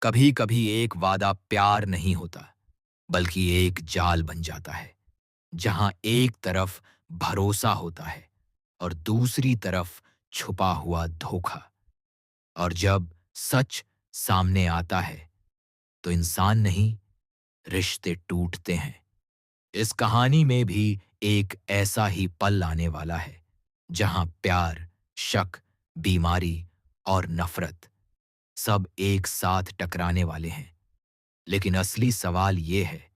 कभी कभी एक वादा प्यार नहीं होता, बल्कि एक जाल बन जाता है, जहां एक तरफ भरोसा होता है और दूसरी तरफ छुपा हुआ धोखा। और जब सच सामने आता है, तो इंसान नहीं, रिश्ते टूटते हैं। इस कहानी में भी एक ऐसा ही पल आने वाला है, जहां प्यार, शक, बीमारी और नफरत सब एक साथ टकराने वाले हैं। लेकिन असली सवाल ये है,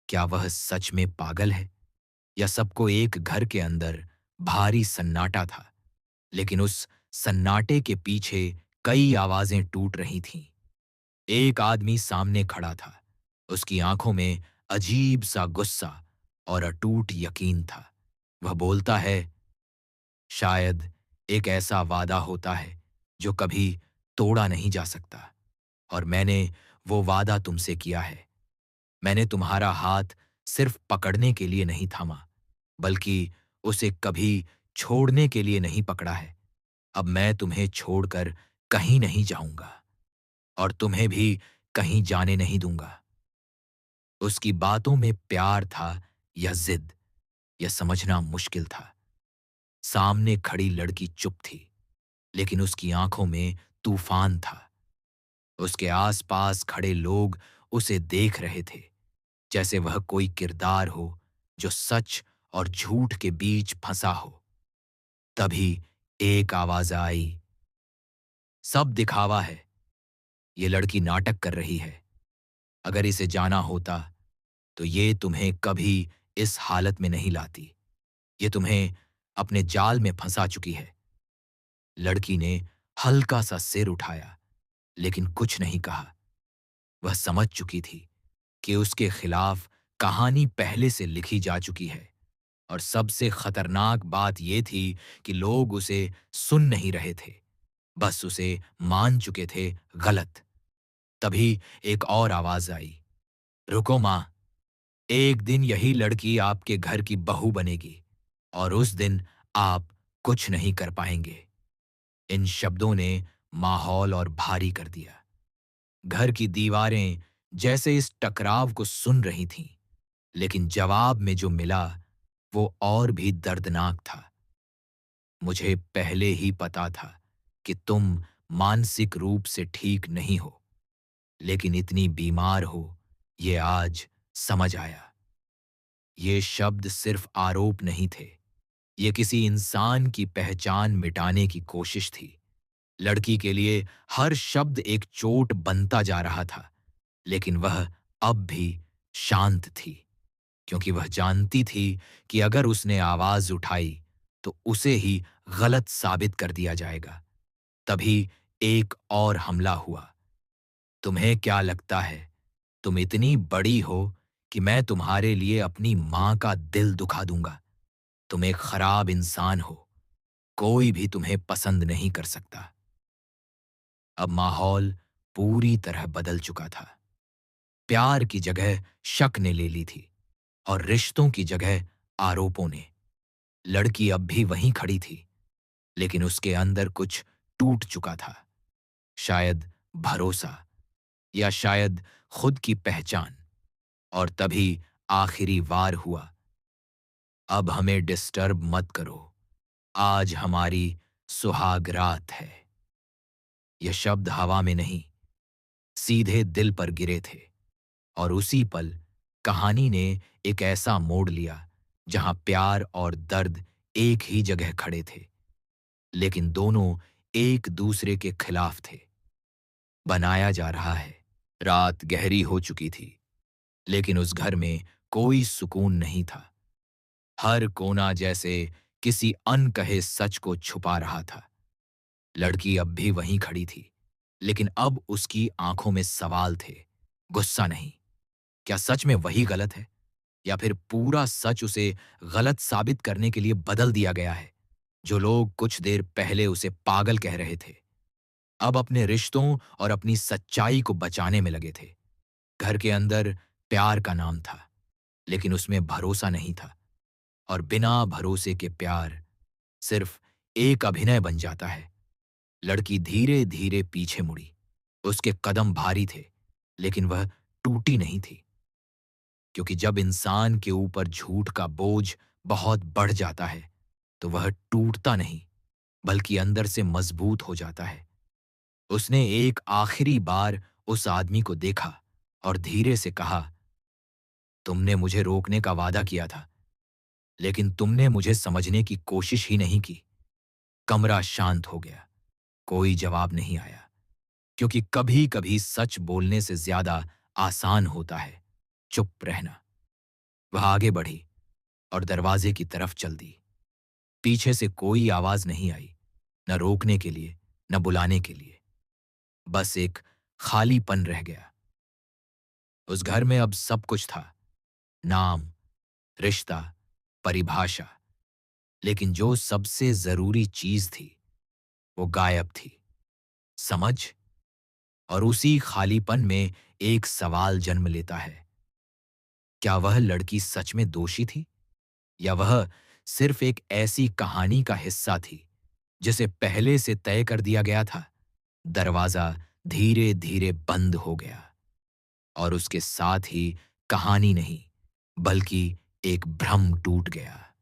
क्या वह सच में पागल है, या सबको एक घर के अंदर भारी सन्नाटा था, लेकिन उस सन्नाटे के पीछे कई आवाजें टूट रही थीं। एक आदमी सामने खड़ा था। उसकी आंखों में अजीब सा गुस्सा और अटूट यकीन था। वह बोलता है, शायद एक ऐसा वादा होता है जो कभी तोड़ा नहीं जा सकता, और मैंने वो वादा तुमसे किया है। मैंने तुम्हारा हाथ सिर्फ पकड़ने के लिए नहीं थामा, बल्कि उसे कभी छोड़ने के लिए नहीं पकड़ा है। अब मैं तुम्हें छोड़कर कहीं नहीं जाऊंगा, और तुम्हें भी कहीं जाने नहीं दूंगा। उसकी बातों में प्यार था या जिद, यह समझना मुश्किल था। सामने खड़ी लड़की चुप थी, लेकिन उसकी आंखों में तूफान था। उसके आसपास खड़े लोग उसे देख रहे थे, जैसे वह कोई किरदार हो जो सच और झूठ के बीच फंसा हो। तभी एक आवाज आई, सब दिखावा है, ये लड़की नाटक कर रही है। अगर इसे जाना होता, तो ये तुम्हें कभी इस हालत में नहीं लाती। ये तुम्हें अपने जाल में फंसा चुकी है। लड़की ने हल्का सा सिर उठाया, लेकिन कुछ नहीं कहा। वह समझ चुकी थी कि उसके खिलाफ कहानी पहले से लिखी जा चुकी है, और सबसे खतरनाक बात यह थी कि लोग उसे सुन नहीं रहे थे, बस उसे मान चुके थे गलत। तभी एक और आवाज आई, रुको मां, एक दिन यही लड़की आपके घर की बहू बनेगी, और उस दिन आप कुछ नहीं कर पाएंगे। इन शब्दों ने माहौल और भारी कर दिया। घर की दीवारें जैसे इस टकराव को सुन रही थीं, लेकिन जवाब में जो मिला, वो और भी दर्दनाक था। मुझे पहले ही पता था कि तुम मानसिक रूप से ठीक नहीं हो, लेकिन इतनी बीमार हो, ये आज समझ आया। ये शब्द सिर्फ आरोप नहीं थे, ये किसी इंसान की पहचान मिटाने की कोशिश थी। लड़की के लिए हर शब्द एक चोट बनता जा रहा था, लेकिन वह अब भी शांत थी, क्योंकि वह जानती थी कि अगर उसने आवाज उठाई, तो उसे ही गलत साबित कर दिया जाएगा। तभी एक और हमला हुआ। तुम्हें क्या लगता है, तुम इतनी बड़ी हो कि मैं तुम्हारे लिए अपनी मां का दिल दुखा दूंगा? तुम एक खराब इंसान हो, कोई भी तुम्हें पसंद नहीं कर सकता। अब माहौल पूरी तरह बदल चुका था। प्यार की जगह शक ने ले ली थी, और रिश्तों की जगह आरोपों ने। लड़की अब भी वहीं खड़ी थी, लेकिन उसके अंदर कुछ टूट चुका था। शायद भरोसा, या शायद खुद की पहचान। और तभी आखिरी वार हुआ, अब हमें डिस्टर्ब मत करो, आज हमारी सुहाग रात है। यह शब्द हवा में नहीं, सीधे दिल पर गिरे थे। और उसी पल कहानी ने एक ऐसा मोड़ लिया, जहां प्यार और दर्द एक ही जगह खड़े थे, लेकिन दोनों एक दूसरे के खिलाफ थे। बनाया जा रहा है। रात गहरी हो चुकी थी, लेकिन उस घर में कोई सुकून नहीं था। हर कोना जैसे किसी अनकहे सच को छुपा रहा था। लड़की अब भी वहीं खड़ी थी, लेकिन अब उसकी आंखों में सवाल थे, गुस्सा नहीं। क्या सच में वही गलत है, या फिर पूरा सच उसे गलत साबित करने के लिए बदल दिया गया है? जो लोग कुछ देर पहले उसे पागल कह रहे थे, अब अपने रिश्तों और अपनी सच्चाई को बचाने में लगे थे। घर के अंदर प्यार का नाम था, लेकिन उसमें भरोसा नहीं था, और बिना भरोसे के प्यार सिर्फ एक अभिनय बन जाता है। लड़की धीरे धीरे पीछे मुड़ी, उसके कदम भारी थे, लेकिन वह टूटी नहीं थी, क्योंकि जब इंसान के ऊपर झूठ का बोझ बहुत बढ़ जाता है, तो वह टूटता नहीं, बल्कि अंदर से मजबूत हो जाता है। उसने एक आखिरी बार उस आदमी को देखा और धीरे से कहा, तुमने मुझे रोकने का वादा किया था, लेकिन तुमने मुझे समझने की कोशिश ही नहीं की। कमरा शांत हो गया। कोई जवाब नहीं आया, क्योंकि कभी-कभी सच बोलने से ज्यादा आसान होता है चुप रहना। वह आगे बढ़ी और दरवाजे की तरफ चल दी। पीछे से कोई आवाज नहीं आई, न रोकने के लिए, न बुलाने के लिए। बस एक खालीपन रह गया। उस घर में अब सब कुछ था, नाम, रिश्ता, परिभाषा, लेकिन जो सबसे जरूरी चीज थी, वो गायब थी, समझ। और उसी खालीपन में एक सवाल जन्म लेता है, क्या वह लड़की सच में दोषी थी, या वह सिर्फ एक ऐसी कहानी का हिस्सा थी जिसे पहले से तय कर दिया गया था। दरवाजा धीरे धीरे बंद हो गया, और उसके साथ ही कहानी नहीं, बल्कि एक भ्रम टूट गया।